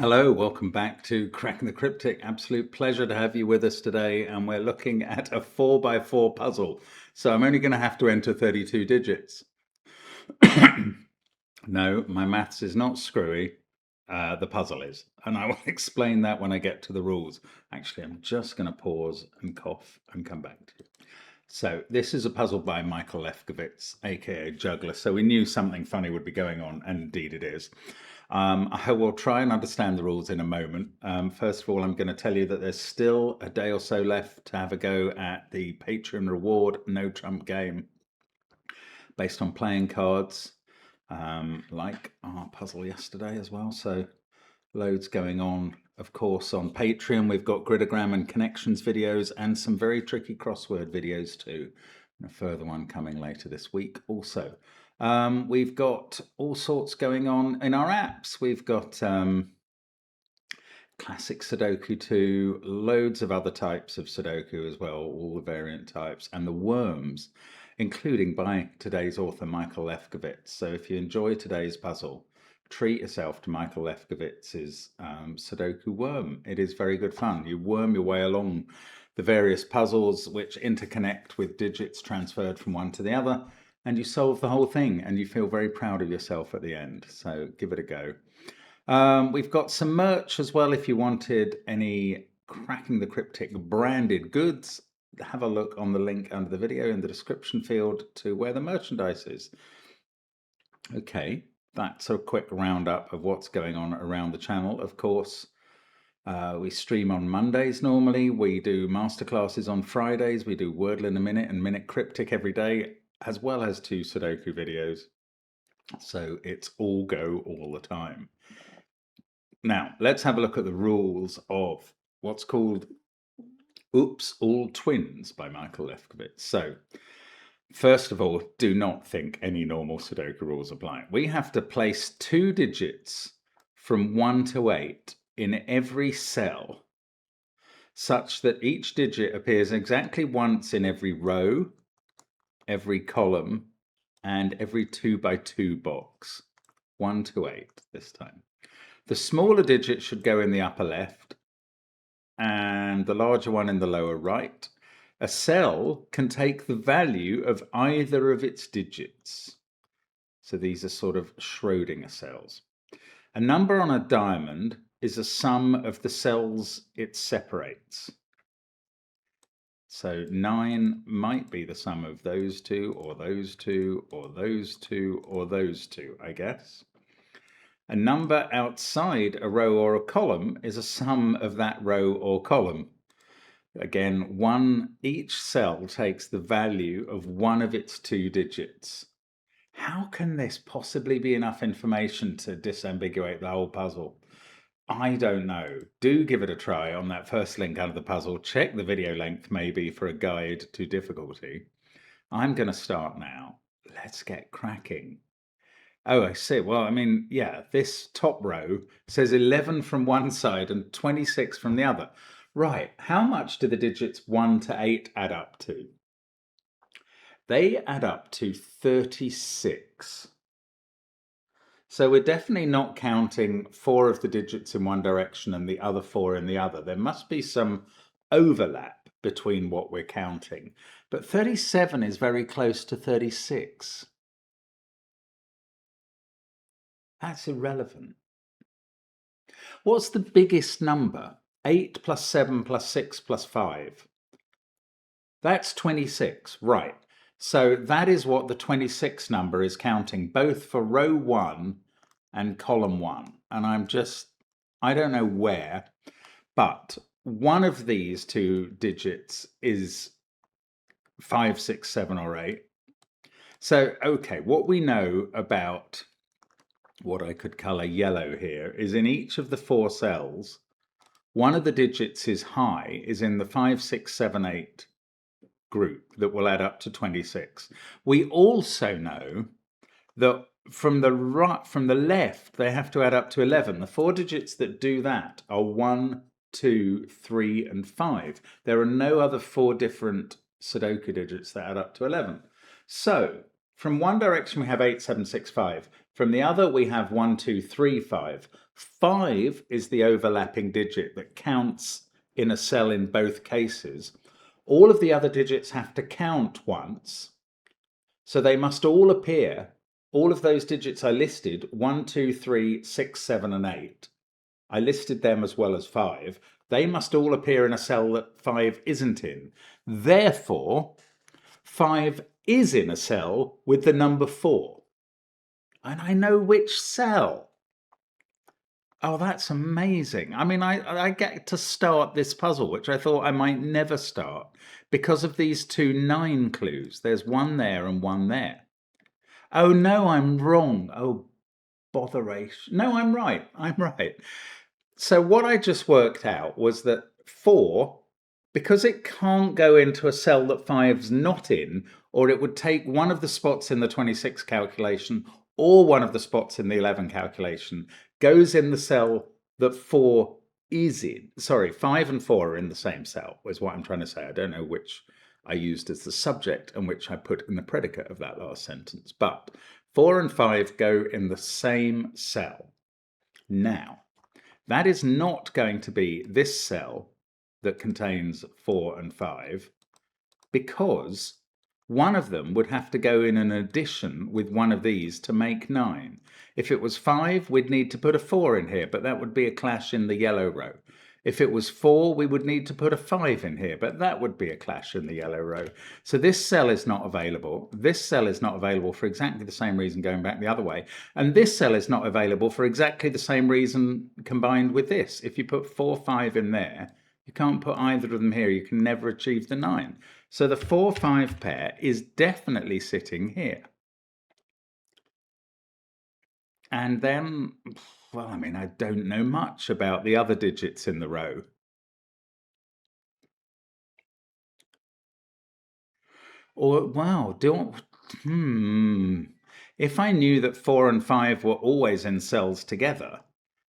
Hello, welcome back to Cracking the Cryptic. Absolute pleasure to have you with us today, and we're looking at a 4x4 puzzle. So I'm only going to have to enter 32 digits. No, my maths is not screwy. The puzzle is, and I will explain that when I get to the rules. Actually, I'm just going to pause and cough and come back to you. So this is a puzzle by Michael Lefkowitz, aka Juggler. So we knew something funny would be going on, and indeed it is. I will try and understand the rules in a moment. First of all, I'm going to tell you that there's still a day or so left to have a go at the Patreon reward no trump game based on playing cards, like our puzzle yesterday as well. So loads going on. Of course, on Patreon, we've got gridogram and connections videos and some very tricky crossword videos too. And a further one coming later this week also. We've got all sorts going on in our apps. We've got classic Sudoku 2, loads of other types of Sudoku as well, all the variant types, and the worms, including by today's author, Michael Lefkowitz. So if you enjoy today's puzzle, treat yourself to Michael Lefkowitz's Sudoku worm. It is very good fun. You worm your way along the various puzzles which interconnect with digits transferred from one to the other, and you solve the whole thing, and you feel very proud of yourself at the end. So give it a go. We've got some merch as well. If you wanted any Cracking the Cryptic branded goods, have a look on the link under the video in the description field to where the merchandise is. Okay, that's a quick roundup of what's going on around the channel. Of course, we stream on Mondays normally. We do masterclasses on Fridays. We do Wordle in a Minute and Minute Cryptic every day, as well as 2 Sudoku videos. So it's all go all the time. Now, let's have a look at the rules of what's called Oops, All Twins by Michael Lefkowitz. So, first of all, do not think any normal Sudoku rules apply. We have to place 2 digits from 1 to 8 in every cell, such that each digit appears exactly once in every row, every column, and every 2x2 box. 1 to 8 this time. The smaller digit should go in the upper left, and the larger one in the lower right. A cell can take the value of either of its digits. So these are sort of Schrödinger cells. A number on a diamond is a sum of the cells it separates. So 9 might be the sum of those 2, or those 2, or those 2, or those 2, I guess. A number outside a row or a column is a sum of that row or column. Again, each cell takes the value of one of its 2 digits. How can this possibly be enough information to disambiguate the whole puzzle? I don't know. Do give it a try on that first link under the puzzle. Check the video length maybe for a guide to difficulty. I'm going to start now. Let's get cracking. Oh, I see. Well, I mean, yeah, this top row says 11 from one side and 26 from the other. Right, how much do the digits 1 to 8 add up to? They add up to 36. So we're definitely not counting 4 of the digits in one direction and the other 4 in the other. There must be some overlap between what we're counting. But 37 is very close to 36. That's irrelevant. What's the biggest number? 8 plus 7 plus 6 plus 5. That's 26, right. So that is what the 26 number is counting, both for row 1 and column 1. And I don't know where, but one of these 2 digits is 5, 6, 7, or 8. So, okay, what we know about what I could color yellow here is in each of the 4 cells, one of the digits is in the 5, 6, 7, 8 group that will add up to 26. We also know that from the left, they have to add up to 11. The 4 digits that do that are 1, 2, 3, and 5. There are no other 4 different Sudoku digits that add up to 11. So from one direction, we have 8, 7, 6, 5. From the other, we have 1, 2, 3, 5. 5 is the overlapping digit that counts in a cell in both cases. All of the other digits have to count once, so they must all appear. All of those digits I listed, 1, 2, 3, 6, 7, and 8, I listed them as well as 5. They must all appear in a cell that 5 isn't in. Therefore, 5 is in a cell with the number 4. And I know which cell. Oh, that's amazing. I mean, I get to start this puzzle, which I thought I might never start, because of these 2 9 clues. There's one there and one there. Oh, no, I'm wrong. Oh, botheration. No, I'm right. I'm right. So what I just worked out was that 4, because it can't go into a cell that 5's not in, or it would take one of the spots in the 26 calculation or one of the spots in the 11 calculation, goes in the cell that 4 is in. Sorry, 5 and 4 are in the same cell, is what I'm trying to say. I don't know which I used as the subject and which I put in the predicate of that last sentence, but 4 and 5 go in the same cell. Now, that is not going to be this cell that contains 4 and 5, because one of them would have to go in an addition with one of these to make 9. If it was 5, we'd need to put a 4 in here, but that would be a clash in the yellow row. If it was 4, we would need to put a 5 in here, but that would be a clash in the yellow row. So this cell is not available. This cell is not available for exactly the same reason going back the other way. And this cell is not available for exactly the same reason combined with this. If you put 4, 5 in there, you can't put either of them here. You can never achieve the 9. So the 4, 5 pair is definitely sitting here. And then, well, I mean, I don't know much about the other digits in the row. Or, wow, if I knew that 4 and 5 were always in cells together,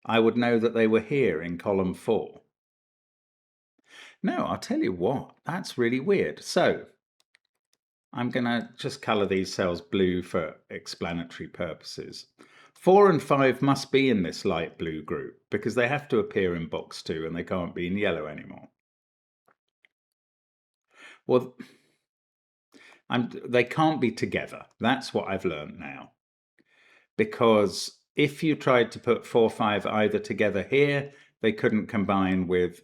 I would know that they were here in column 4. No, I'll tell you what, that's really weird. So I'm going to just colour these cells blue for explanatory purposes. 4 and 5 must be in this light blue group because they have to appear in box 2 and they can't be in yellow anymore. Well, they can't be together. That's what I've learned now. Because if you tried to put 4, 5 either together here, they couldn't combine with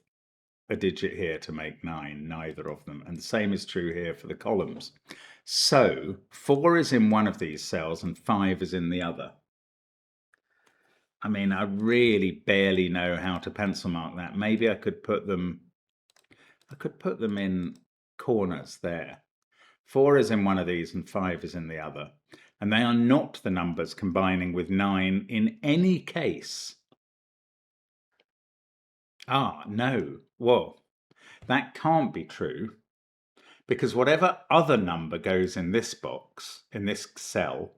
a digit here to make 9, neither of them. And the same is true here for the columns. So 4 is in one of these cells and 5 is in the other. I mean, I really barely know how to pencil mark that. Maybe I could put them in corners there. 4 is in one of these and 5 is in the other. And they are not the numbers combining with 9 in any case. Ah, no. Whoa. That can't be true, because whatever other number goes in this box, in this cell,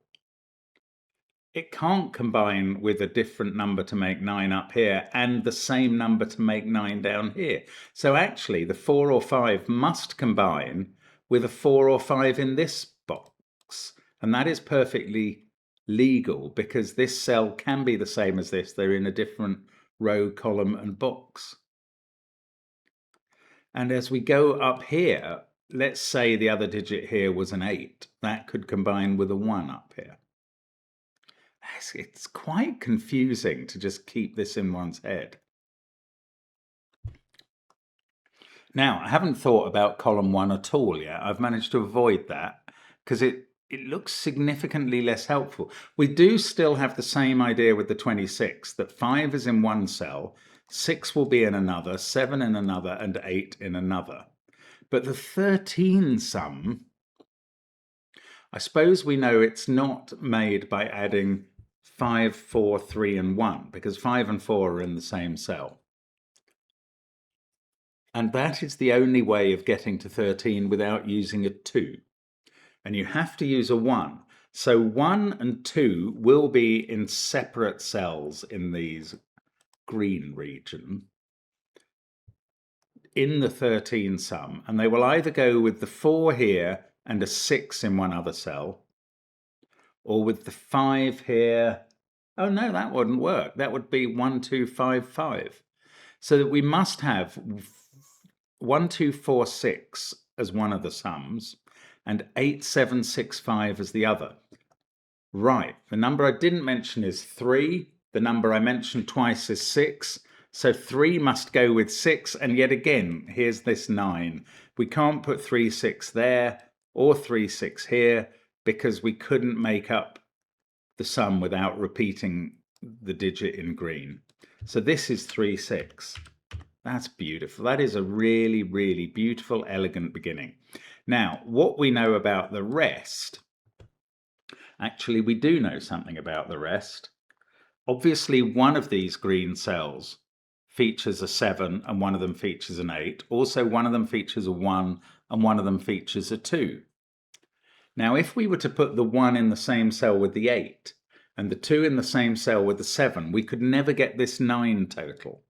it can't combine with a different number to make 9 up here and the same number to make 9 down here. So actually the 4 or 5 must combine with a 4 or 5 in this box. And that is perfectly legal because this cell can be the same as this. They're in a different row, column, and box. And as we go up here, let's say the other digit here was an 8. That could combine with a 1 up here. It's quite confusing to just keep this in one's head. Now, I haven't thought about column 1 at all yet. I've managed to avoid that because it looks significantly less helpful. We do still have the same idea with the 26, that 5 is in one cell, 6 will be in another, 7 in another, and 8 in another. But the 13 sum, I suppose we know it's not made by adding 5, 4, 3, and 1, because 5 and 4 are in the same cell. And that is the only way of getting to 13 without using a 2. And you have to use a 1. So 1 and 2 will be in separate cells in these green region in the 13 sum, and they will either go with the 4 here and a 6 in one other cell, or with the 5 here. Oh no, that wouldn't work. That would be 1, 2, 5, 5. So that we must have 1, 2, 4, 6 as one of the sums and 8, 7, 6, 5 as the other. Right, the number I didn't mention is 3. The number I mentioned twice is 6. So 3 must go with 6, and yet again, here's this 9. We can't put 3, 6 there or 3, 6 here because we couldn't make up the sum without repeating the digit in green. So this is 3, 6. That's beautiful. That is a really, really beautiful, elegant beginning. Now, what we know about the rest, actually, we do know something about the rest. Obviously, one of these green cells features a 7 and one of them features an 8. Also, one of them features a 1 and one of them features a 2. Now, if we were to put the 1 in the same cell with the 8 and the 2 in the same cell with the 7, we could never get this 9 total,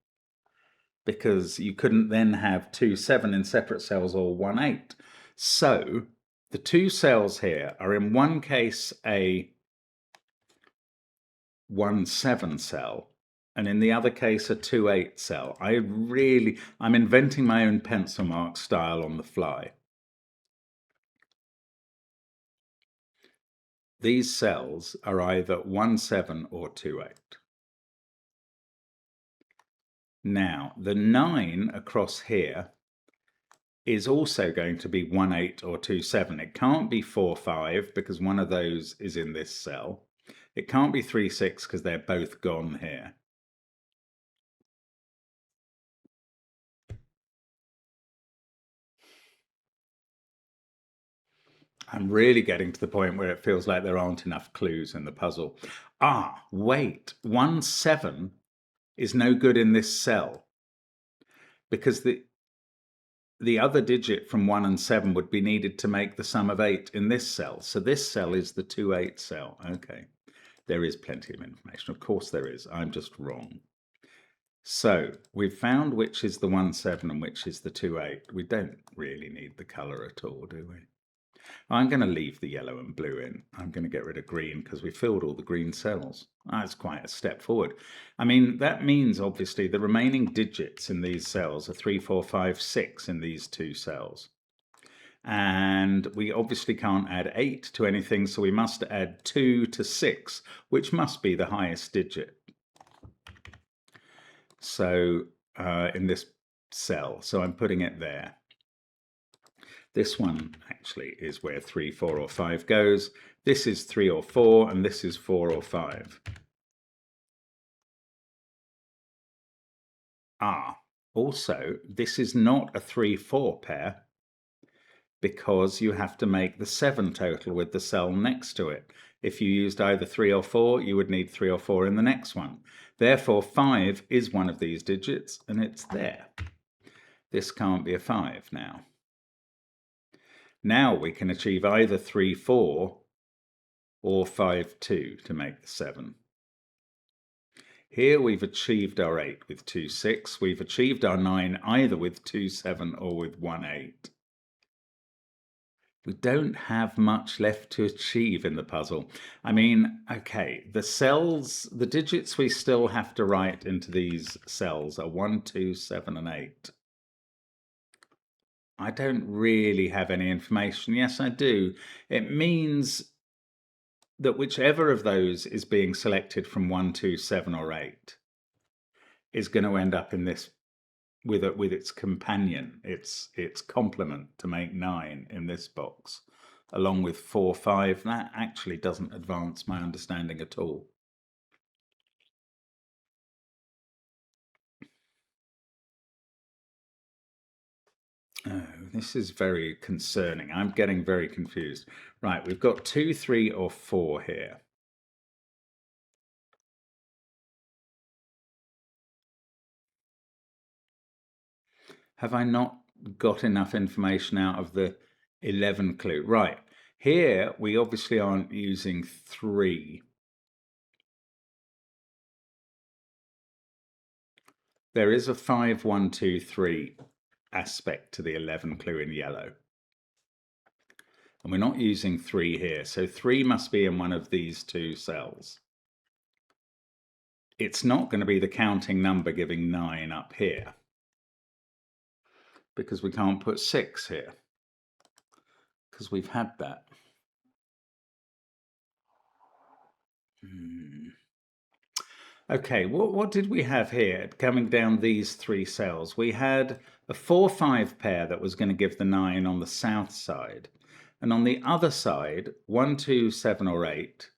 because you couldn't then have 2 7 in separate cells or 1 8. So the 2 cells here are in one case a 1 7 cell, and in the other case a 2 8 cell. I'm inventing my own pencil mark style on the fly. These cells are either 1 7 or 2 8. Now, the 9 across here is also going to be 1 8 or 2 7. It can't be 4 5 because one of those is in this cell. It can't be 3 6 because they're both gone here. I'm really getting to the point where it feels like there aren't enough clues in the puzzle. Ah, wait, 1 7 is no good in this cell because the other digit from 1 and 7 would be needed to make the sum of 8 in this cell. So this cell is the 2 8 cell. Okay, there is plenty of information. Of course there is. I'm just wrong. So we've found which is the 1 7 and which is the 2 8. We don't really need the colour at all, do we? I'm going to leave the yellow and blue in. I'm going to get rid of green because we filled all the green cells. That's quite a step forward. I mean, that means obviously the remaining digits in these cells are 3, 4, 5, 6 in these 2 cells. And we obviously can't add 8 to anything, so we must add 2 to 6, which must be the highest digit. So in this cell, so I'm putting it there. This one actually is where 3, 4 or 5 goes. This is 3 or 4 and this is 4 or 5. Also this is not a 3, 4 pair because you have to make the 7 total with the cell next to it. If you used either 3 or 4, you would need 3 or 4 in the next one. Therefore 5 is one of these digits and it's there. This can't be a 5 now. Now we can achieve either 3, 4 or 5, 2 to make the 7. Here we've achieved our 8 with 2, 6. We've achieved our 9 either with 2, 7 or with 1, 8. We don't have much left to achieve in the puzzle. I mean, okay, the cells, the digits we still have to write into these cells are 1, 2, 7 and 8. I don't really have any information. Yes, I do. It means that whichever of those is being selected from 1, 2, 7 or 8 is going to end up in this with its companion, its complement to make 9 in this box, along with 4, 5. That actually doesn't advance my understanding at all. Oh, this is very concerning. I'm getting very confused. Right, we've got 2, 3 or 4 here. Have I not got enough information out of the 11 clue? Right, here we obviously aren't using 3. There is a 5, 1, 2, 3 aspect to the 11 clue in yellow. And we're not using 3 here, so 3 must be in one of these 2 cells. it's not going to be the counting number giving 9 up here, because we can't put 6 here, because we've had that. Okay, what did we have here coming down these 3 cells? We had a 4-5 pair that was going to give the 9 on the south side. And on the other side, 1, 2, 7 or 8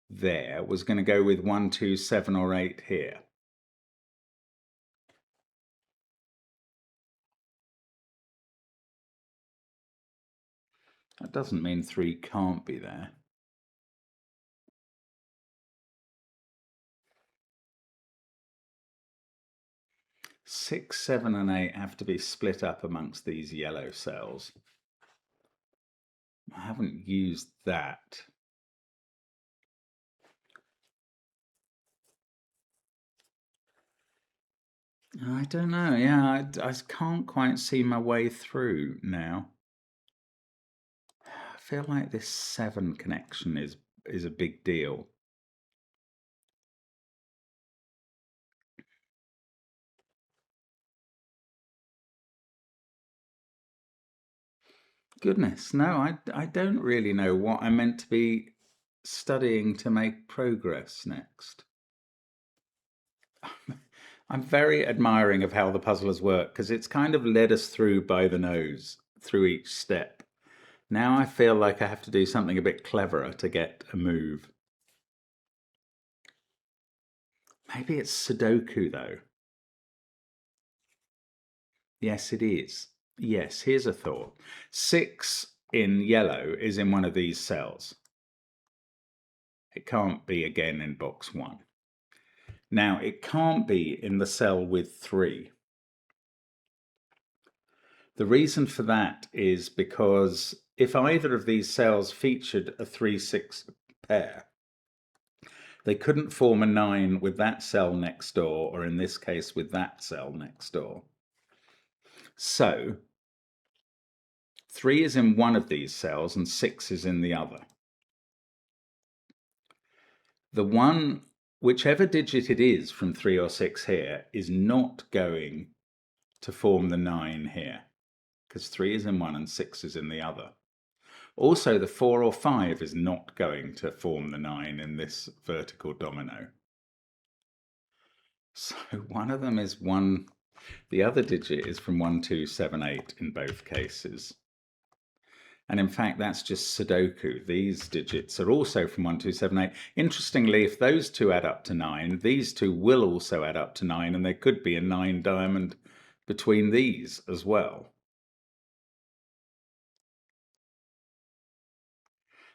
there was going to go with 1, 2, 7 or 8 here. That doesn't mean 3 can't be there. Six, 7 and 8 have to be split up amongst these yellow cells. I haven't used that. I don't know. Yeah, I can't quite see my way through now. I feel like this 7 connection is a big deal. Goodness, no, I don't really know what I'm meant to be studying to make progress next. I'm very admiring of how the puzzlers work, because it's kind of led us through by the nose through each step. Now I feel like I have to do something a bit cleverer to get a move. Maybe it's Sudoku though. Yes, it is. Yes, here's a thought. 6 in yellow is in one of these cells. It can't be again in box 1. Now, it can't be in the cell with 3. The reason for that is because if either of these cells featured a 3-6 pair, they couldn't form a 9 with that cell next door, or in this case with that cell next door. So 3 is in one of these cells and 6 is in the other. The one, whichever digit it is from 3 or 6 here, is not going to form the 9 here, because 3 is in one and 6 is in the other. Also, the 4 or 5 is not going to form the 9 in this vertical domino. So one of them is 1, the other digit is from 1, 2, 7, 8 in both cases. And in fact, that's just Sudoku. These digits are also from 1, 2, 7, 8. Interestingly, if those two add up to 9, these two will also add up to 9, and there could be a 9 diamond between these as well.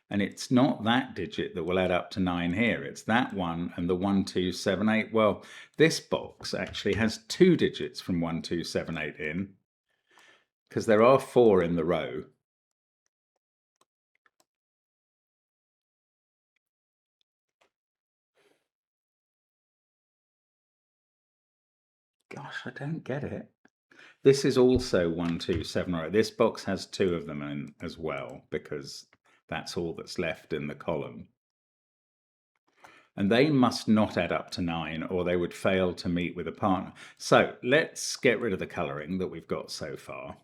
And it's not that digit that will add up to 9 here. It's that one and the 1, 2, 7, 8. Well, this box actually has 2 digits from 1, 2, 7, 8 in, because there are 4 in the row. Gosh, I don't get it. This is also 1, 2, 7, 8. This box has 2 of them in as well, because that's all that's left in the column. And they must not add up to 9, or they would fail to meet with a partner. So let's get rid of the colouring that we've got so far.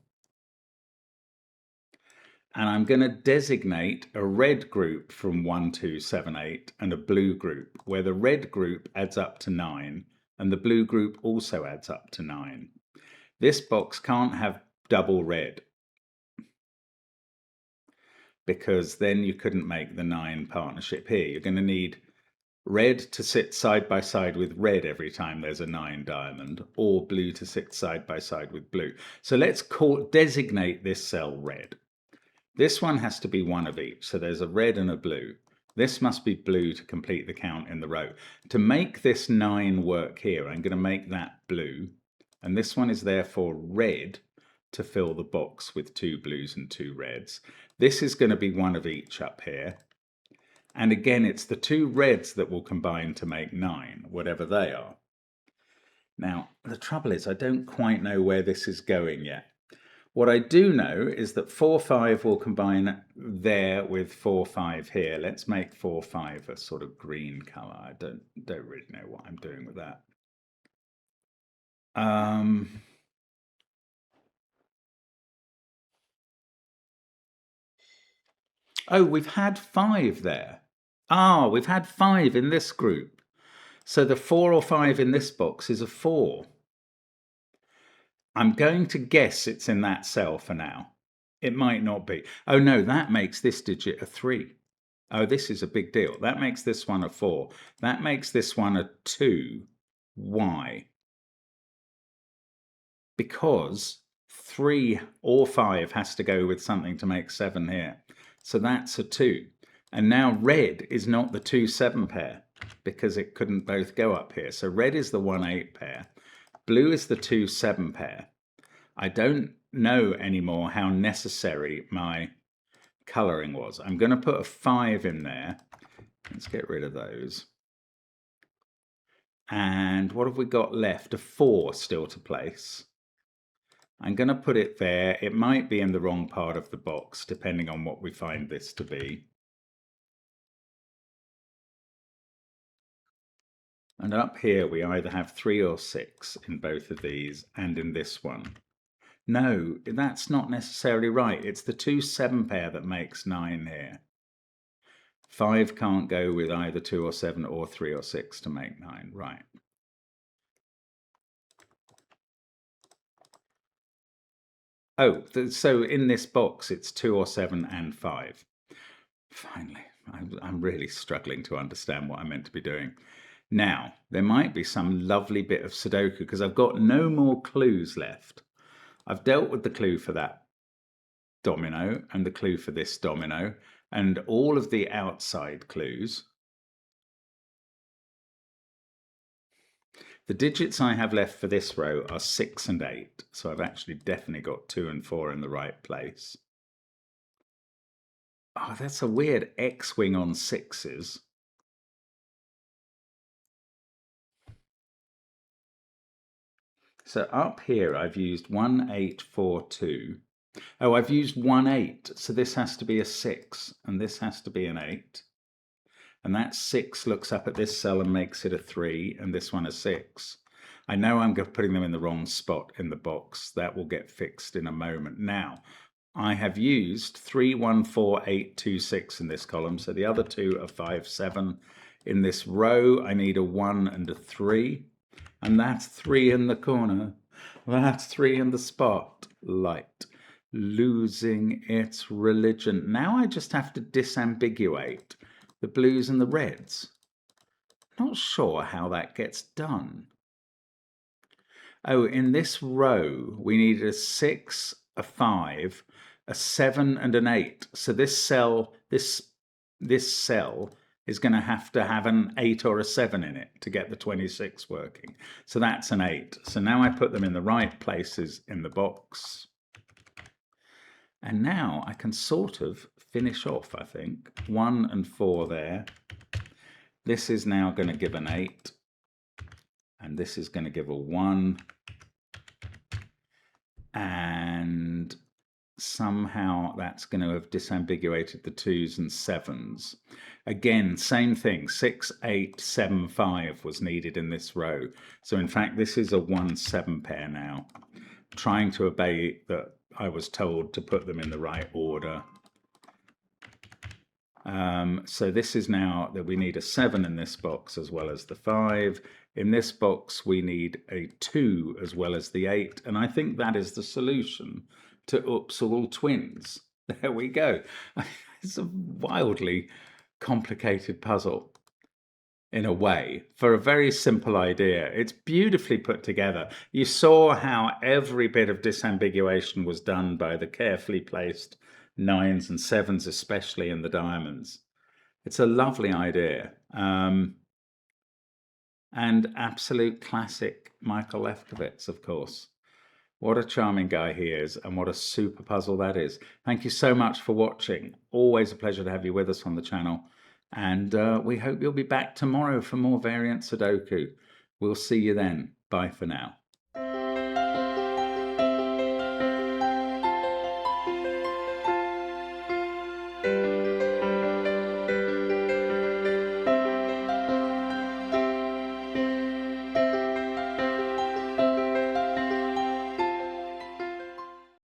And I'm going to designate a red group from 1, 2, 7, 8 and a blue group, where the red group adds up to 9 and the blue group also adds up to 9. This box can't have double red, because then you couldn't make the 9 partnership here. You're going to need red to sit side by side with red every time there's a 9 diamond, or blue to sit side by side with blue. So let's designate this cell red. This one has to be one of each, so there's a red and a blue. This must be blue to complete the count in the row. To make this 9 work here, I'm going to make that blue, and this one is therefore red to fill the box with 2 blues and 2 reds. This is going to be one of each up here. And again, it's the 2 reds that will combine to make 9, whatever they are. Now, the trouble is I don't quite know where this is going yet. What I do know is that 4, 5 will combine there with 4, 5 here. Let's make 4, 5 a sort of green color. I don't really know what I'm doing with that. Oh, we've had 5 there. Ah, we've had 5 in this group. So the 4 or 5 in this box is a 4. I'm going to guess it's in that cell for now. It might not be. Oh no, that makes this digit a 3. Oh, this is a big deal. That makes this one a 4. That makes this one a 2. Why? Because 3 or 5 has to go with something to make 7 here. So that's a 2. And now red is not the 2, 7 pair because it couldn't both go up here. So red is the 1, 8 pair. Blue is the 2, 7 pair. I don't know anymore how necessary my colouring was. I'm going to put a 5 in there. Let's get rid of those. And what have we got left? A 4 still to place. I'm going to put it there. It might be in the wrong part of the box, depending on what we find this to be. And up here, we either have 3 or 6 in both of these and in this one. No, that's not necessarily right. It's the 2, 7 pair that makes 9 here. 5 can't go with either 2 or 7 or 3 or 6 to make 9, right. Oh, so in this box, it's 2 or 7 and 5. Finally, I'm really struggling to understand what I meant to be doing. Now, there might be some lovely bit of Sudoku because I've got no more clues left. I've dealt with the clue for that domino and the clue for this domino and all of the outside clues. The digits I have left for this row are 6 and 8, so I've actually definitely got 2 and 4 in the right place. Oh, that's a weird X-wing on 6s. So up here I've used 1, 8, 4, 2. Oh, I've used 1, 8, so this has to be a 6, and this has to be an 8. And that 6 looks up at this cell and makes it a 3, and this one a 6. I know I'm putting them in the wrong spot in the box. That will get fixed in a moment. Now, I have used 3, 1, 4, 8, 2, 6 in this column, so the other 2 are 5, 7. In this row, I need a 1 and a 3. And that's 3 in the corner. That's 3 in the spotlight. Losing its religion. Now I just have to disambiguate the blues and the reds. Not sure how that gets done. Oh, in this row, we needed a 6, a 5, a 7, and an 8. So this cell, this cell is going to have an 8 or a 7 in it to get the 26 working. So that's an 8. So now I put them in the right places in the box. And now I can sort of finish off, I think. 1 and 4 there. This is now going to give an 8. And this is going to give a 1. And somehow that's going to have disambiguated the 2s and 7s. Again, same thing, 6, 8, 7, 5 was needed in this row. So in fact, this is a 1, 7 pair now. Trying to obey that I was told to put them in the right order. So this is now that we need a 7 in this box as well as the 5. In this box, we need a 2 as well as the 8. And I think that is the solution to Oops All Twins. There we go. It's a wildly complicated puzzle in a way for a very simple idea. It's beautifully put together. You saw how every bit of disambiguation was done by the carefully placed 9s and 7s, especially in the diamonds. It's a lovely idea. And absolute classic Michael Lefkowitz, of course. What a charming guy he is, and what a super puzzle that is. Thank you so much for watching. Always a pleasure to have you with us on the channel. And we hope you'll be back tomorrow for more variant Sudoku. We'll see you then. Bye for now.